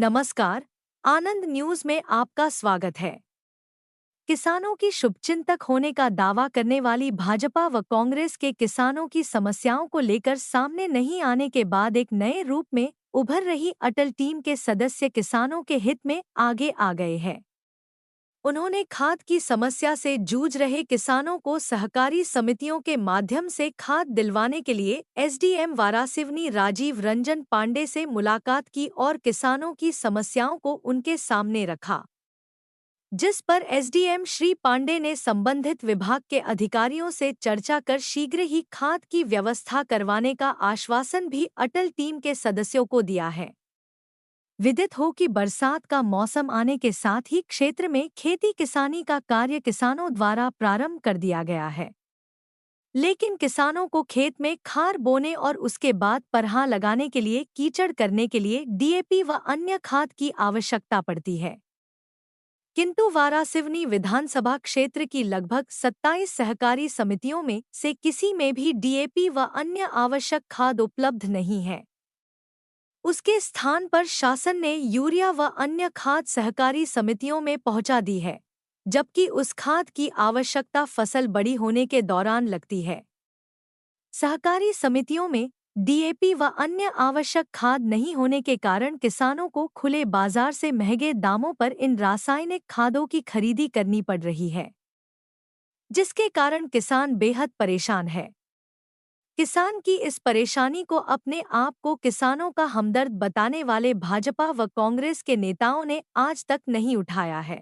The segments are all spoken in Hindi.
नमस्कार, आनंद न्यूज में आपका स्वागत है। किसानों की शुभचिंतक होने का दावा करने वाली भाजपा व कांग्रेस के किसानों की समस्याओं को लेकर सामने नहीं आने के बाद एक नए रूप में उभर रही अटल टीम के सदस्य किसानों के हित में आगे आ गए हैं। उन्होंने खाद की समस्या से जूझ रहे किसानों को सहकारी समितियों के माध्यम से खाद दिलवाने के लिए एसडीएम वारासिवनी राजीव रंजन पांडे से मुलाकात की और किसानों की समस्याओं को उनके सामने रखा, जिस पर एसडीएम श्री पांडे ने संबंधित विभाग के अधिकारियों से चर्चा कर शीघ्र ही खाद की व्यवस्था करवाने का आश्वासन भी अटल टीम के सदस्यों को दिया है। विदित हो कि बरसात का मौसम आने के साथ ही क्षेत्र में खेती किसानी का कार्य किसानों द्वारा प्रारंभ कर दिया गया है, लेकिन किसानों को खेत में खार बोने और उसके बाद परहा लगाने के लिए कीचड़ करने के लिए डीएपी व अन्य खाद की आवश्यकता पड़ती है। किंतु वारासिवनी विधानसभा क्षेत्र की लगभग 27 सहकारी समितियों में से किसी में भी डीएपी व अन्य आवश्यक खाद उपलब्ध नहीं है। उसके स्थान पर शासन ने यूरिया व अन्य खाद सहकारी समितियों में पहुंचा दी है, जबकि उस खाद की आवश्यकता फसल बड़ी होने के दौरान लगती है। सहकारी समितियों में डीएपी व अन्य आवश्यक खाद नहीं होने के कारण किसानों को खुले बाजार से महंगे दामों पर इन रासायनिक खादों की खरीदी करनी पड़ रही है, जिसके कारण किसान बेहद परेशान है। किसान की इस परेशानी को अपने आप को किसानों का हमदर्द बताने वाले भाजपा व कांग्रेस के नेताओं ने आज तक नहीं उठाया है,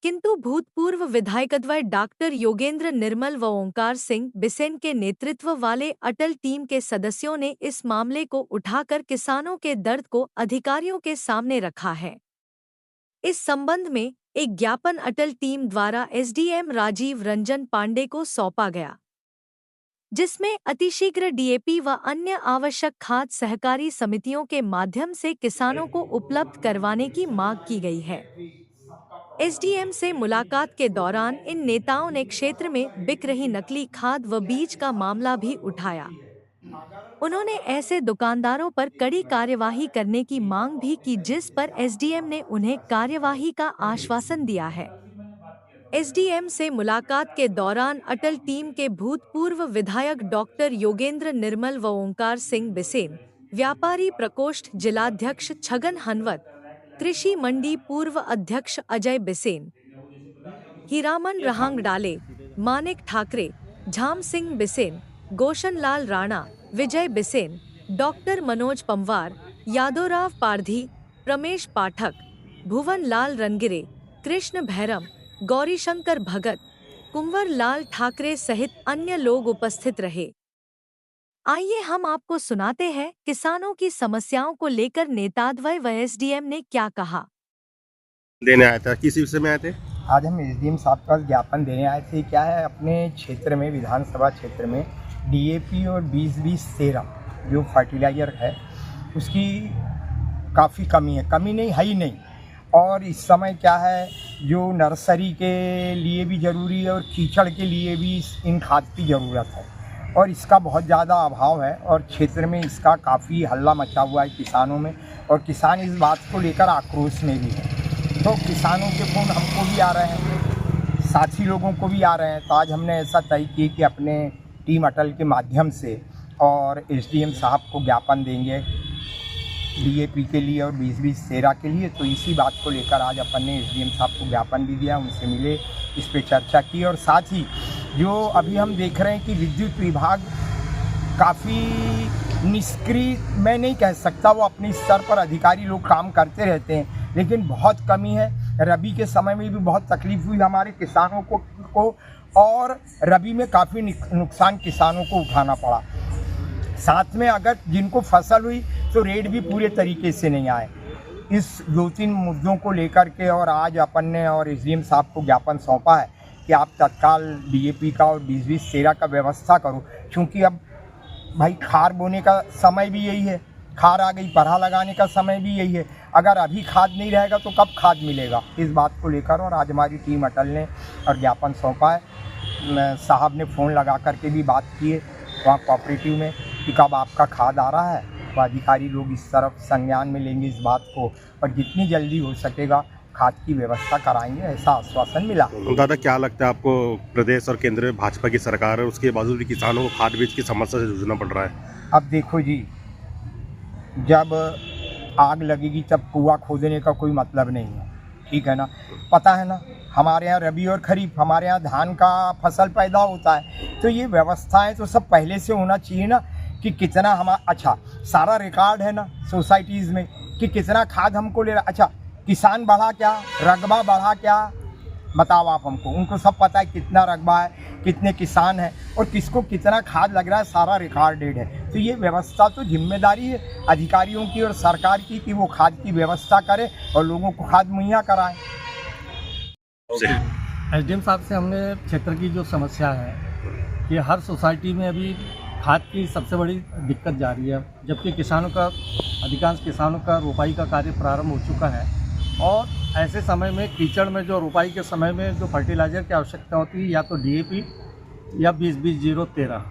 किंतु भूतपूर्व विधायकद्वय डॉक्टर योगेंद्र निर्मल व ओंकार सिंह बिसेन के नेतृत्व वाले अटल टीम के सदस्यों ने इस मामले को उठाकर किसानों के दर्द को अधिकारियों के सामने रखा है। इस संबंध में एक ज्ञापन अटल टीम द्वारा एसडीएम राजीव रंजन पांडे को सौंपा गया, जिसमें अतिशीघ्र डीएपी व अन्य आवश्यक खाद सहकारी समितियों के माध्यम से किसानों को उपलब्ध करवाने की मांग की गई है। एसडीएम से मुलाकात के दौरान इन नेताओं ने क्षेत्र में बिक रही नकली खाद व बीज का मामला भी उठाया। उन्होंने ऐसे दुकानदारों पर कड़ी कार्यवाही करने की मांग भी की, जिस पर एसडीएम ने उन्हें कार्यवाही का आश्वासन दिया है। एसडीएम से मुलाकात के दौरान अटल टीम के भूतपूर्व विधायक डॉक्टर योगेंद्र निर्मल व ओंकार सिंह बिसेन, व्यापारी प्रकोष्ठ जिलाध्यक्ष छगन हनवत, कृषि मंडी पूर्व अध्यक्ष अजय बिसेन, हीरामन रहांगडाले, मानिक ठाकरे, झाम सिंह बिसेन, गोशन लाल राणा, विजय बिसेन, डॉक्टर मनोज पंवार, यादवराव पारधी, प्रमेश पाठक, भुवन लाल रनगिरे, कृष्ण भैरम, गौरीशंकर भगत, कुंवर लाल ठाकरे सहित अन्य लोग उपस्थित रहे। आइए हम आपको सुनाते हैं किसानों की समस्याओं को लेकर नेताद्वय व एसडीएम ने क्या कहा। देने आया था, किस विषय में आए थे? आज हम एसडीएम साहब का ज्ञापन देने आए थे। क्या है, अपने क्षेत्र में विधानसभा क्षेत्र में डीएपी और 20-20-13 जो फर्टिलाइज़र है उसकी काफ़ी कमी है। कमी नहीं है ही नहीं। और इस समय क्या है, जो नर्सरी के लिए भी ज़रूरी है और कीचड़ के लिए भी इन खाद की ज़रूरत है और इसका बहुत ज़्यादा अभाव है और क्षेत्र में इसका काफ़ी हल्ला मचा हुआ है किसानों में और किसान इस बात को लेकर आक्रोश में भी है। तो किसानों के फ़ोन हमको भी आ रहे हैं, साथी लोगों को भी आ रहे हैं। तो आज हमने ऐसा तय किया कि अपने टीम अटल के माध्यम से और एसडीएम साहब को ज्ञापन देंगे डीएपी के लिए और 20-20-13 के लिए। तो इसी बात को लेकर आज अपन ने एसडीएम साहब को ज्ञापन भी दिया, उनसे मिले, इस पे चर्चा की। और साथ ही जो अभी हम देख रहे हैं कि विद्युत विभाग काफ़ी निष्क्रिय, मैं नहीं कह सकता, वो अपने स्तर पर अधिकारी लोग काम करते रहते हैं, लेकिन बहुत कमी है। रबी के समय में भी बहुत तकलीफ हुई हमारे किसानों को और रबी में काफ़ी नुकसान किसानों को उठाना पड़ा। साथ में अगर जिनको फसल हुई तो रेट भी पूरे तरीके से नहीं आए। इस 2-3 मुद्दों को लेकर के और आज अपन ने और एसडीएम साहब को ज्ञापन सौंपा है कि आप तत्काल डीएपी का और 20-20-13 का व्यवस्था करो, क्योंकि अब भाई खार बोने का समय भी यही है, खार आ गई, परहा लगाने का समय भी यही है। अगर अभी खाद नहीं रहेगा तो कब खाद मिलेगा, इस बात को लेकर और आज हमारी टीम अटल ने और ज्ञापन सौंपा है। साहब ने फ़ोन लगा करके भी बात की है वहाँ कोऑपरेटिव में कि कब आपका खाद आ रहा है तो अधिकारी लोग इस तरफ संज्ञान में लेंगे इस बात को, और जितनी जल्दी हो सकेगा खाद की व्यवस्था कराएंगे, ऐसा आश्वासन मिला। दादा, क्या लगता है आपको, प्रदेश और केंद्र में भाजपा की सरकार है, उसके बावजूद भी किसानों को खाद बीज की समस्या से जूझना पड़ रहा है? अब देखो जी, जब आग लगेगी तब कुआं खोदने का कोई मतलब नहीं है, ठीक है ना। पता है ना, हमारे यहाँ रबी और खरीफ, हमारे यहाँ धान का फसल पैदा होता है, तो ये व्यवस्थाएं तो सब पहले से होना चाहिए ना, कि कितना अच्छा सारा रिकॉर्ड है ना सोसाइटीज़ में कि कितना खाद हमको ले रहा। अच्छा, किसान बढ़ा क्या, रकबा बढ़ा क्या, बताओ आप हमको। उनको सब पता है कितना रकबा है, कितने किसान हैं और किसको कितना खाद लग रहा है, सारा रिकॉर्डेड है। तो ये व्यवस्था तो जिम्मेदारी है अधिकारियों की और सरकार की कि वो खाद की व्यवस्था करे और लोगों को खाद मुहैया कराए। एसडीएम साहब से हमने क्षेत्र की जो समस्या है कि हर सोसाइटी में अभी खाद की सबसे बड़ी दिक्कत जा रही है, जबकि अधिकांश किसानों का रोपाई का कार्य प्रारंभ हो चुका है, और ऐसे समय में कीचड़ में जो रोपाई के समय में जो फर्टिलाइज़र की आवश्यकता होती है, या तो डीएपी या 20-20-0-13,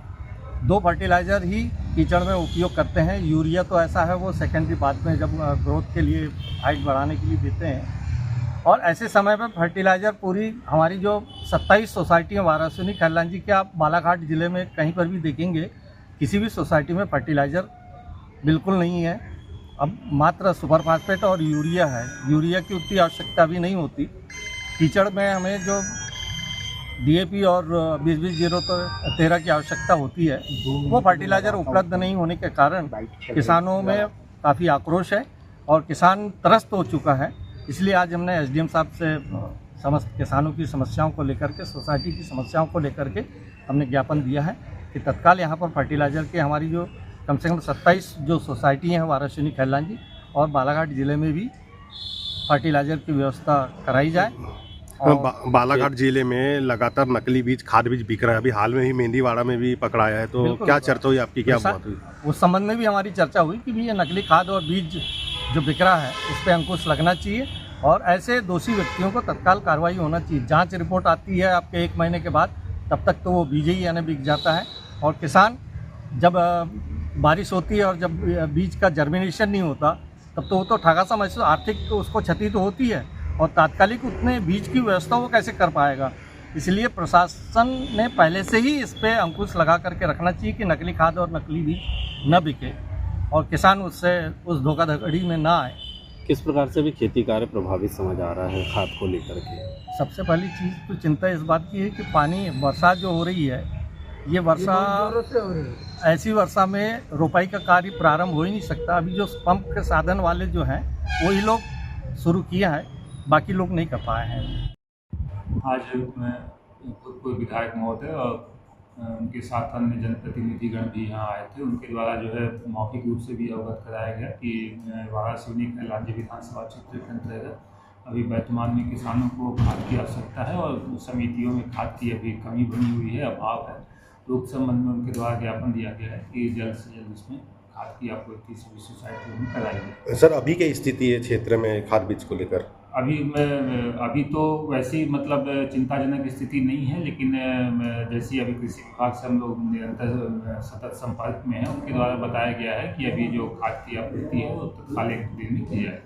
दो फर्टिलाइज़र ही कीचड़ में उपयोग करते हैं। यूरिया तो ऐसा है वो सेकेंडरी बाद में जब ग्रोथ के लिए हाइट बढ़ाने के लिए देते हैं। और ऐसे समय पर फर्टिलाइज़र पूरी हमारी जो 27 सोसाइटी हैं वारासिनी खैरलान जी के, आप बालाघाट ज़िले में कहीं पर भी देखेंगे किसी भी सोसाइटी में फर्टिलाइज़र बिल्कुल नहीं है। अब मात्र सुपर फास्फेट और यूरिया है। यूरिया की उतनी आवश्यकता भी नहीं होती। कीचड़ में हमें जो डीएपी और 20-20-0-13 की आवश्यकता होती है, वो फर्टिलाइज़र उपलब्ध नहीं होने के कारण किसानों में काफ़ी आक्रोश है और किसान त्रस्त हो चुका है। इसलिए आज हमने एसडीएम साहब से समस्त किसानों की समस्याओं को लेकर के, सोसाइटी की समस्याओं को लेकर के हमने ज्ञापन दिया है कि तत्काल यहाँ पर फर्टिलाइज़र के हमारी जो कम से कम 27 जो सोसाइटी हैं वारासिनी खैरलान जी और बालाघाट ज़िले में भी फर्टिलाइज़र की व्यवस्था कराई जाए। बालाघाट जिले में लगातार नकली बीज, खाद बीज बिक रहा है। अभी हाल में ही मेंदीवाड़ा में भी पकड़ाया है, तो क्या चर्चा हुई आपकी, क्या बात हुई? उस संबंध में भी हमारी चर्चा हुई कि भी ये नकली खाद और बीज जो बिक रहा है इस पर अंकुश लगना चाहिए और ऐसे दोषी व्यक्तियों को तत्काल कार्रवाई होना चाहिए। जांच रिपोर्ट आती है आपके 1 महीने के बाद, तब तक तो वो बीज ही यानी बिक जाता है। और किसान जब बारिश होती है और जब बीज का जर्मिनेशन नहीं होता, तब तो वो तो ठगा सा महसूस, आर्थिक तो उसको क्षति तो होती है, और तात्कालिक उतने बीज की व्यवस्था वो कैसे कर पाएगा। इसलिए प्रशासन ने पहले से ही इस पर अंकुश लगा करके रखना चाहिए कि नकली खाद और नकली बीज न बिके और किसान उससे उस धोखाधड़ी में ना आए। किस प्रकार से भी खेती कार्य प्रभावित समझ आ रहा है खाद को लेकर के? सबसे पहली चीज़ तो चिंता इस बात की है कि पानी, वर्षा जो हो रही है, ये वर्षा ऐसी वर्षा में रोपाई का कार्य प्रारंभ हो ही नहीं सकता। अभी जो पंप के साधन वाले जो हैं वही लोग शुरू किया है, बाकी लोग नहीं कर पाए हैं। आज भूतपूर्व विधायक महोदय और उनके साथ अन्य जनप्रतिनिधिगण भी यहाँ आए थे। उनके द्वारा जो है मौखिक रूप से भी अवगत कराया गया कि वारासिनी खैरलान जी विधानसभा क्षेत्र के अंतर्गत अभी वर्तमान में किसानों को खाद की आवश्यकता है और समितियों में खाद की अभी कमी बनी हुई है, अभाव है। तो उस संबंध में उनके द्वारा ज्ञापन दिया गया है कि जल्द से जल्द उसमें खाद की आपूर्ति सभी सोसाइटियों में कराई जाए। सर, अभी क्या स्थिति है क्षेत्र में खाद बीज को लेकर? अभी तो वैसी मतलब चिंताजनक स्थिति नहीं है, लेकिन जैसी अभी कृषि विभाग से हम लोग निरंतर सतत संपर्क में हैं, उनके द्वारा बताया गया है कि अभी जो खाद की आपूर्ति है वो तत्काल 1 दिन में की जाए।